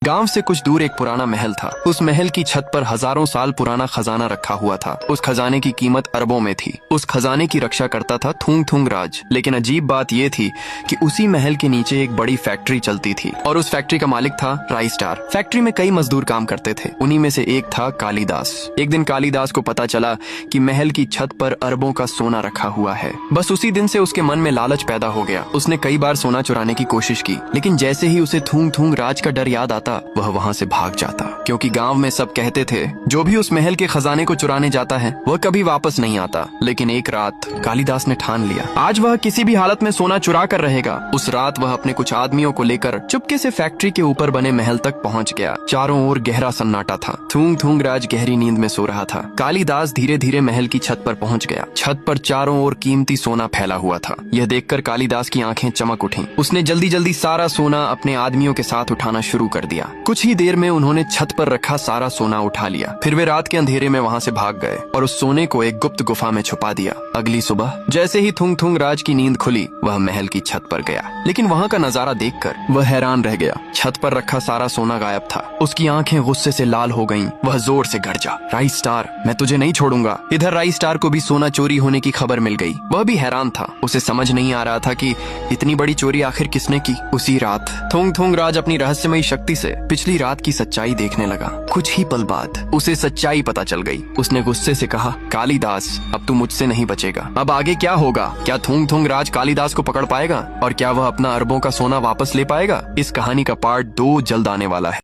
गांव से कुछ दूर एक पुराना महल था। उस महल की छत पर हजारों साल पुराना खजाना रखा हुआ था। उस खजाने की कीमत अरबों में थी। उस खजाने की रक्षा करता था थुंग थुंग राज। लेकिन अजीब बात यह थी कि उसी महल के नीचे एक बड़ी फैक्ट्री चलती थी और उस फैक्ट्री का मालिक था राई स्टार। फैक्ट्री में कई मजदूर काम करते थे। उन्हीं में से एक था कालिदास। एक दिन कालिदास को पता चला कि महल की छत पर अरबों का सोना रखा हुआ है। बस उसी दिन से उसके मन में लालच पैदा हो गया। उसने कई बार सोना चुराने की कोशिश की, लेकिन जैसे ही उसे थुंग थुंग राज का डर याद आता वह वहाँ से भाग जाता, क्योंकि गांव में सब कहते थे जो भी उस महल के खजाने को चुराने जाता है वह कभी वापस नहीं आता। लेकिन एक रात कालिदास ने ठान लिया, आज वह किसी भी हालत में सोना चुरा कर रहेगा। उस रात वह अपने कुछ आदमियों को लेकर चुपके से फैक्ट्री के ऊपर बने महल तक पहुँच गया। चारों ओर गहरा सन्नाटा था। थुंग थुंग राज गहरी नींद में सो रहा था। कालिदास धीरे धीरे महल की छत पर पहुँच गया। छत पर चारों ओर कीमती सोना फैला हुआ था। यह देखकर कालिदास की आंखें चमक उठीं। उसने जल्दी जल्दी सारा सोना अपने आदमियों के साथ उठाना शुरू कर दिया। कुछ ही देर में उन्होंने छत पर रखा सारा सोना उठा लिया। फिर वे रात के अंधेरे में वहाँ से भाग गए और उस सोने को एक गुप्त गुफा में छुपा दिया। अगली सुबह जैसे ही थुंग थुंग राज की नींद खुली वह महल की छत पर गया, लेकिन वहाँ का नजारा देखकर वह हैरान रह गया। छत पर रखा सारा सोना गायब था। उसकी आंखें गुस्से से लाल हो गईं। वह जोर से गरजा, राई स्टार, मैं तुझे नहीं छोड़ूंगा। इधर राई स्टार को भी सोना चोरी होने की खबर मिल गई। वह भी हैरान था। उसे समझ नहीं आ रहा था कि इतनी बड़ी चोरी आखिर किसने की। उसी रात थुंग थुंग राज अपनी रहस्यमयी शक्ति से पिछली रात की सच्चाई देखने लगा। कुछ ही पल बाद उसे सच्चाई पता चल गई। उसने गुस्से से कहा, कालिदास, अब तू मुझसे नहीं बचेगा। अब आगे क्या होगा? क्या थुंग थुंग राज कालिदास को पकड़ पाएगा और क्या वह अपना अरबों का सोना वापस ले पाएगा? इस कहानी का पार्ट 2 जल्द आने वाला है।